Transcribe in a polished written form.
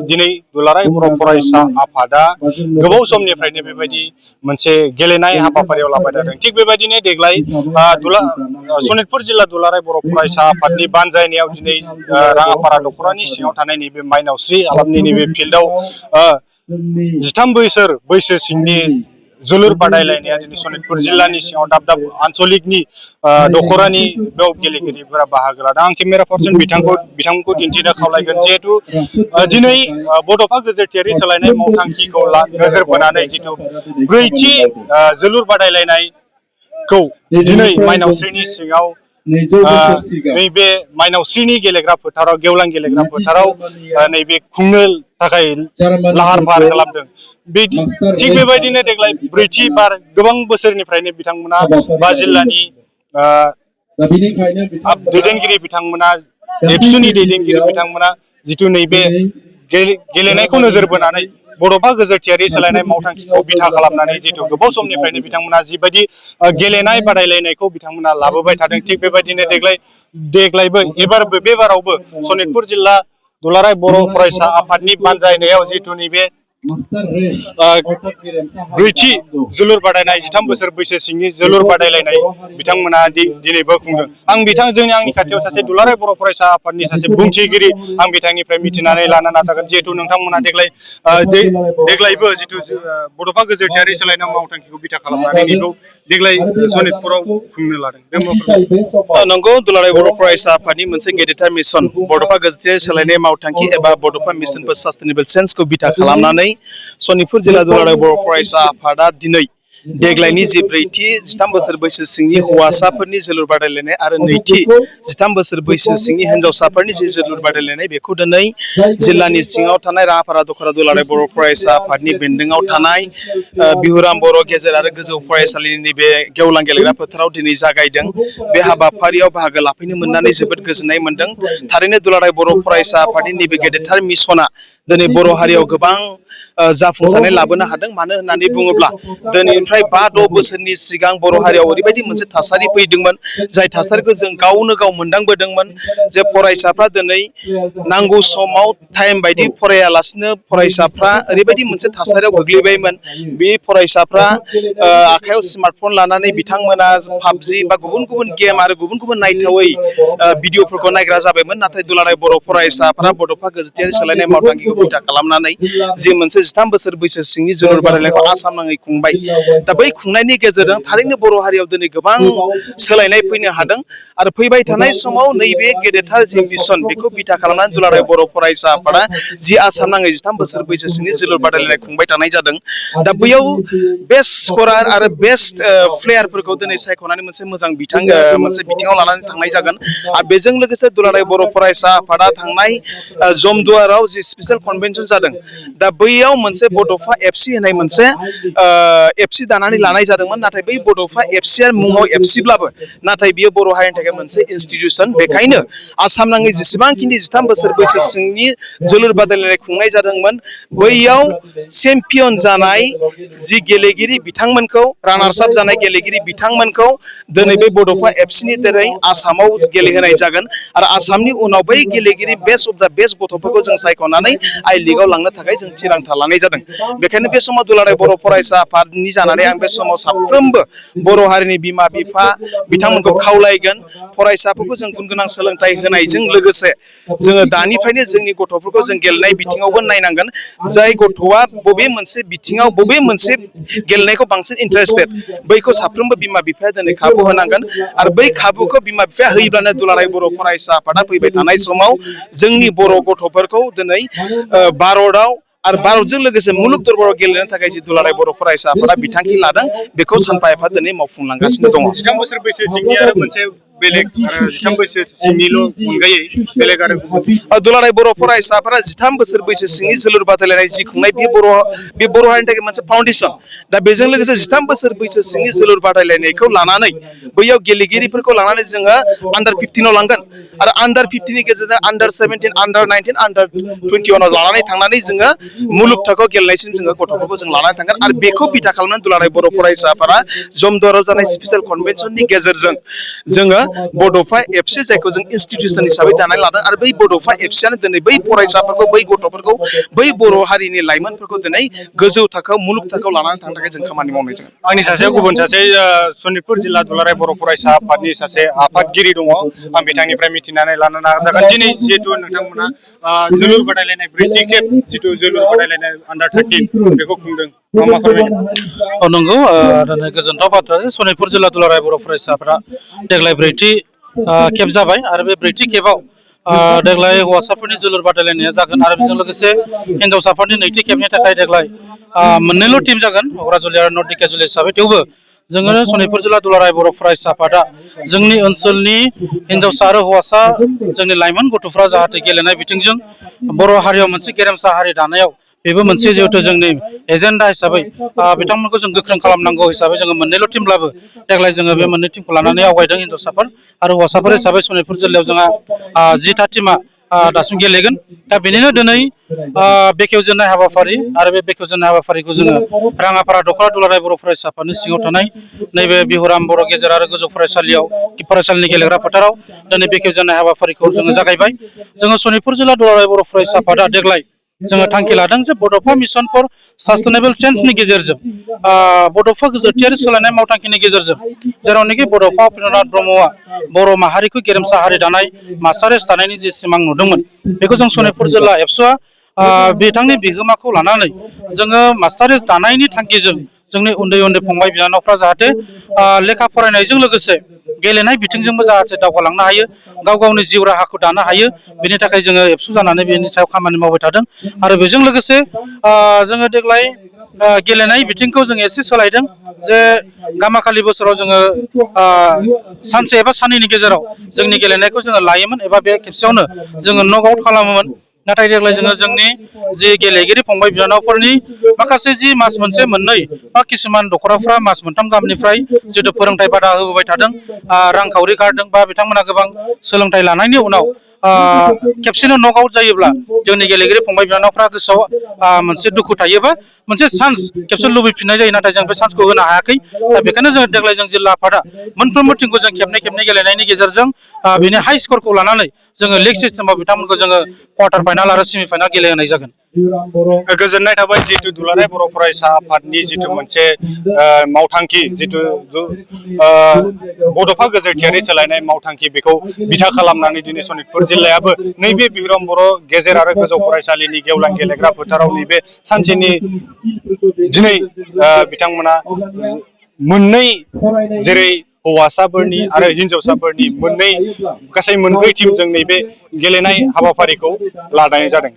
दिनै दुलाराय बर' फरायसा आफादा गोबाव समनिफ्रायनो बेबायदि मोनसे गेलेनाय हाबाफारियाव लाबाय थादों। थिग बेबायदिनो देग्लाय सनितपुर जिल्ला दुलाराय बर' फरायसा आफादनि बानजायनायाव दिनै राङापारा दख'रानि सिङाव थानाय नैबे माइनावस्रि आलामनि नैबे फिल्डआव 13 बोसोर बैसो सिंनि जोलुर बादायलायनाया दिनै सनितपुर जिल्लानि सिङाव दाब दाब आन्चलिकनि दख'रानि बेयाव गेलेगिरिफोरा बाहागो लादों। आं केमेरा पार्सन बिथांमोनखौ दिन्थिनो खावलायगोन जिहेतु दिनै बड'फा गेजेरथियारि सोलायनाय मावथांखिखौ नोजोर बोनानै जिथु ब्रैथि जोलुर बादायलायनायखौ दिनै माइनावस्रिनि सिङाव नैबे माइनावस्रिनि गेलेग्रा फोथाराव गेवलां गेलेग्रा फोथाराव नैबे खुंनो थाखाय लाहार फाहार खालामदों। थिग बेबायदिनो देग्लाय ब्रैथि बार गोबां बोसोरनिफ्रायनो बिथांमोना बा जिल्लानि दैदेनगिरि बिथांमोना एबसुनि दैदेनगिरि बिथांमोना जिथु नैबे गेलेनायखौ नोजोर बोनानै बड'फा गेजेरथियारि सोलायनाय मावथांखिखौ बिथा खालामनानै जिथु गोबाव समनिफ्रायनो बिथांमोना जिबायदि गेलेनाय बादायलायनायखौ बिथांमोना लाबोबाय थादों। थिग बेबायदिनो देग्लायबो बे बारावबो सनितपुर जिल्ला दुलाराय बर' फरायसा आफादनि बानजायनायाव जिथु नैबे ब्रैथि जोलुर बादायनाय 13 बोसोर बैसो सिंनि जोलुर बादायलायनाय बिथांमोना दिनैबो खुंदों। आंनि खाथियाव सासे दुलाराय बर' फरायसा आफादनि सासे बुंथिगिरि आं बिथांनिफ्राय मिथिनानै लानो नाजागोन। जिहेतु नोंथांमोना देग्लायबो जिथु बड'फा गेजेरथियारि सोलायनाय मावथांखिखौ बिथा खालामनानै देग्लाय सनितपुराव खुंनो लादों। नंगौ, दुलाराय बर' फरायसा आफादनि मोनसे गेदेरथार मिशन बड'फा गेजेरथियारि सोलायनाय मावथांखि एबा बड'फा मिशन फर सास्टेनेबल चेन्जखौ बिथा खालामनानै सनितपुर जिल्ला दुलाराय बर' फरायसा आफादा दिनै देग्लायनि जि ब्रैथि 13 बोसोर बैसो सिंनि हौवासाफोरनि जोलुर बादायलायनाय आरो नैथि 13 बोसोर बैसो सिंनि हिन्जावसाफोरनि जि जोलुर बादायलायनाय बेखौ दिनै जिल्लानि सिङाव थानाय राङापारा दख'रा दुलाराय बर' फरायसा आफादनि बेन्दोङाव थानाय बिहुराम बर' गेजेर आरो गोजौ फरायसालिनि बे गेवलां गेलेग्रा फोथाराव दिनै जागायदों। बे हाबाफारियाव बाहागो लाफैनो मोननानै जोबोद गोजोननाय मोनदों। थारैनो दुलाराय बर' फरायसा आफादनि नैबे गेदेरथार मिशना दिनै बर' हारियाव गोबां जाफुंसारनाय लाबोनो हादों। मानो होननानै बुङोब्ला दिनैनिफ्राय 5-6 बोसोरनि सिगां बर' हारियाव ओरैबायदि मोनसे थासारि फैदोंमोन जाय थासारिखौ जों गावनो गाव मोनदांबोदोंमोन जे फरायसाफ्रा दिनै नांगौ समाव टाइम बायदि फरायालासिनो फरायसाफ्रा ओरैबायदि मोनसे थासारियाव गोग्लैबायमोन। बे फरायसाफ्रा आखायाव स्मार्टफन लानानै बिथांमोना पाबजि बा गुबुन गुबुन गेम आरो गुबुन गुबुन नायथावै भिडिअफोरखौ नायग्रा जाबायमोन। नाथाय दुलाराय बर' फरायसाफ्रा बड'फा गेजेरथियारि सोलायनाय मावथांखिखौ बिथा खालामनानै जि मोनसे 13 बोसोर बैसो सिंनि जोलुर बादायलायनायखौ आसाम नाङै खुंबाय। दा बै खुंनायनि गेजेरजों थारैनो बर' हारियाव दिनै गोबां सोलायनाय फैनो हादों आरो फैबाय थानाय समाव नैबे गेदेरथार जि मिशन बेखौ बिथा खालामनानै दुलाराय बर' फरायसा आफादा जि आसाम नाङै 13 बोसोर बैसो सिंनि जोलुर बादायलायनाय खुंबाय थानाय जादों। दा बैयाव बेस्ट स्करार आरो बेस्ट प्लेयारफोरखौ दिनै सायख'नानै मोनसे मोजां बिथिङाव लानानै थांनाय जागोन। आरो बेजों लोगोसे दुलाराय बर' फरायसा आफादा थांनाय जमदुवाराव जि स्पेसियेल कनभेनसन जादों दा बैयाव मोनसे बड'फा एफसि होननाय मोनसे एफसि दानानै लानाय जादोंमोन। नाथाय बै बड'फा एफसिया मुङाव एफसिब्लाबो नाथाय बियो बर' हारिनि थाखाय मोनसे इनस्टिटिउसन। बेखायनो आसाम नाङै जेसेबांखिनि 13 बोसोर बैसो सिंनि जोलुर बादायलायनाय खुंनाय जादोंमोन बैयाव चेम्पियन जानाय जि गेलेगिरि बिथांमोनखौ रानार्स आप जानाय गेलेगिरि बिथांमोनखौ दिनै बे बड'फा एफसिनि दारै आसामाव गेलेहोनाय जागोन आरो आसामनि उनाव बै गेलेगिरि बेस्ट अफ द बेस्ट गथ'फोरखौ जों सायख'नानै आइ लिगाव लांनो थाखाय जों थिरांथा लानाय जादों। बेखायनो बे समाव दुलाराय बर' फरायसा आफादनि जानानै आं बे समाव साफ्रोमबो बर' हारिनि बिमा बिफा बिथांमोनखौ खावलायगोन फरायसाफोरखौ जों गुन गोनां सोलोंथाइ होनायजों लोगोसे जोङो दानिफ्रायनो जोंनि गथ'फोरखौ जों गेलेनाय बिथिङावबो नायनांगोन। जाय गथ'आ बबे मोनसे बिथिङाव बबे मोनसे गेलेनायखौ बांसिन इन्टारेस्टेड बैखौ साफ्रोमबो बिमा बिफाया दिनै खाबु होनांगोन आरो बै खाबुखौ बिमा बिफाया होयोब्लानो दुलाराय बर' फरायसा आफादा फैबाय थानाय समाव जोंनि बर' गथ'फोरखौ दिनै भारताव आरो भारतजों लोगोसे मुलुग दरबाराव गेलेनो थाखाय जि दुलाराय बर' फरायसा आफादा बिथांखि लादों बेखौ सानफा एफा दिनै मावफुंलांगासिनो दङ। 13 बोसोर बैसो सिंनि आरो मोनसे बेलेग आरो 13 बोसोर सिंनिल' अनगायै बेलेग आरो दुलाराय बर' फरायसाफोरा 13 बोसोर बैसो सिंनि जोलुर बादायलायनाय जि खुंनाय बे बर' हारिनि थाखाय मोनसे फाउन्डेसन। दा बेजों लोगोसे 13 बोसोर बैसो सिंनि जोलुर बादायलायनायखौ लानानै बैयाव गेलेगिरिफोरखौ लानानै जोङो आन्डार 15आव लांगोन आरो आन्डार 15नि गेजेरजों आन्डार 17, आन्डार 19, आन्डार 21आव लानानै थांनानै जोङो मुलुग थाखोआव गेलेनायसिम जोङो गथ'फोरखौ जों लानानै थांगोन। आरो बेखौ बिथा खालामनानै दुलाराय बर' फरायसाफोरा जमदुवाराव जानाय स्पेसियेल कनभेनसननि गेजेरजों जोङो बड'फा एफसि जायखौ जों इनस्टिटिउसन हिसाबै दानानै लादों आरो बै बड'फा एफसियानो दिनै बै फरायसाफोरखौ बै गथ'फोरखौ बै बर' हारिनि लाइमोनफोरखौ दिनै गोजौ थाखोआव मुलुग थाखोआव लानानै थांनो थाखाय जों खामानि मावनाय जागोन। आंनि सासे गुबुन सासे सनितपुर जिल्ला दुलाराय बर' फरायसा आफादनि सासे आफादगिरि दङ आं बिथांनिफ्राय मिथिनानै लानो नाजागोन दिनै जिहेतु नोंथांमोना जोलुर बादायलायनाय ब्रैथि खेब जिथु जोलुर बादायलायनाय आन्डार 13 बेखौ खुंदों मा फोरमायगोन? नंगौ दिनै गोजोनथाव बाथ्रा सनितपुर जिल्ला दुलाराय बर' फरायसाफोरा देग्लाय ब्रैथि खेब जाबाय आरो बे ब्रैथि खेबाव देग्लाय हौवासाफोरनि जोलुर बादायलायनाया जागोन आरो बेजों लोगोसे हिन्जावसाफोरनि नैथि खेबनि थाखाय देग्लाय मोननैल' टिम जागोन क'क्राझार आरो नर्थ दिकेजुलि हिसाबै थेवबो जोङो सनितपुर जिल्ला दुलाराय बर' फरायसा आफादा जोंनि ओनसोलनि हिन्जावसा आरो हौवासा जोंनि लाइमोन गथ'फ्रा जाहाथे गेलेनाय बिथिंजों बर' हारियाव मोनसे गेरेमसा हारि दानायाव बेबो मोनसे जिहेतु जोंनि एजेन्डा हिसाबै बिथांमोनखौ जों गोख्रों खालामनांगौ हिसाबै जोङो मोननैल' टिमब्लाबो देग्लाय जोङो बे मोननै टिमखौ लानानै आवगायदों हिन्जावसाफोर आरो हौवासाफोर हिसाबै सनितपुर जिल्लायाव जोंहा 10था टिमा दासिम गेलेगोन दा बेनिनो दिनै बेखेवजेननाय हाबाफारि आरो बे बेखेवजेननाय हाबाफारिखौ जोङो राङापारा दख'रा दुलाराय बर' फरायसा आफादनि सिङाव थानाय नैबे बिहुराम बर' गेजेर आरो गोजौ फरायसालिनि गेलेग्रा फोथाराव दिनै बेखेवजेननाय हाबाफारिखौ जोङो जागायबाय। जोङो सनितपुर जिल्ला दुलाराय बर' फरायसा आफादा देग्लाय जोङो थांखि लादों जे बड'फा मिशन फर सास्टेनेबल चेन्जनि गेजेरजों बड'फा गोजोरथियारि सोलायनाय मावथांखिनि गेजेरजों जेरावनोखि बड'फा उपेन्द्रनाथ ब्रह्मआ बर' माहारिखौ गेरेमसा हारि दानाय मास्टारेस दानायनि जि सिमां नुदोंमोन बेखौ जों सनितपुर जिल्ला एबसुआ बिथांनि बिहोमाखौ लानानै जोङो मास्टारेस दानायनि थांखिजों जोंनि उन्दै उन्दै फंबाय बिनानावफ्रा जाहाथे लेखा फरायनायजों लोगोसे गेलेनाय बिथिंजोंबो जाहाथे दावगालांनो हायो गाव गावनि जिउ राहाखौ दानो हायो बेनि थाखाय जोङो एबसु जानानै बेनि सायाव खामानि मावबाय थादों आरो बेजों लोगोसे जोङो देग्लाय गेलेनाय बिथिंखौ जों एसे सोलायदों जे गामाखालि बोसोराव जोङो सानसे एबा साननैनि गेजेराव जोंनि गेलेनायखौ जोङो लायोमोन एबा बे खेबसेयावनो जोङो नक आउट खालामोमोन नाथाय देग्लाय जोङो जोंनि जि गेलेगिरि फंबाय बिनानावफोरनि माखासे जि मास मोनसे मोननै बा किसुमान दख'राफ्रा मास मोनथाम गाहामनिफ्राय जिहेतु फोरोंथाइ बादा होबोबाय थादों रांखावरि गारदों बा बिथांमोना गोबां सोलोंथाइ लानायनि उनाव खेबसेनो नक आउट जायोब्ला जोंनि गेलेगिरि फंबाय बिनानावफ्रा गोसोआव मोनसे दुखु थायोबा मोनसे चान्स खेबसे लुबैफिननाय जायो नाथाय जों बे चान्सखौ होनो हायाखै दा बेखायनो जोङो देग्लाय जों जिल्ला आफादा मोनफ्रोमबो टिमखौ जों खेबनै खेबनै गेलेनायनि गेजेरजों बिनि हाइ स्करखौ लानानै जोङो लिग सिस्टेमाव बिथांमोनखौ जोङो क्वार्टार फाइनाल आरो सेमि फाइनाल गेलेहोनाय जागोन। गोजोननाय थाबाय जितु दुलाराय बर' फरायसा आफादनि जितु मोनसे मावथांखि जितु बड'फा गोजोरथियारि सोलायनाय मावथांखि बेखौ बिथा खालामनानै दिनै सनितपुर जिल्लायाबो नैबे बिहुराम बर' गेजेर आरो गोजौ फरायसालिनि गेवलां गेलेग्रा फोथाराव नैबे सानसेनि दिनै बिथांमोना मोननै जेरै हौवासाफोरनि आरो हिन्जावसाफोरनि गासै मोनब्रै टिमजों नैबे गेलेनाय हाबाफारिखौ लानाय जादों।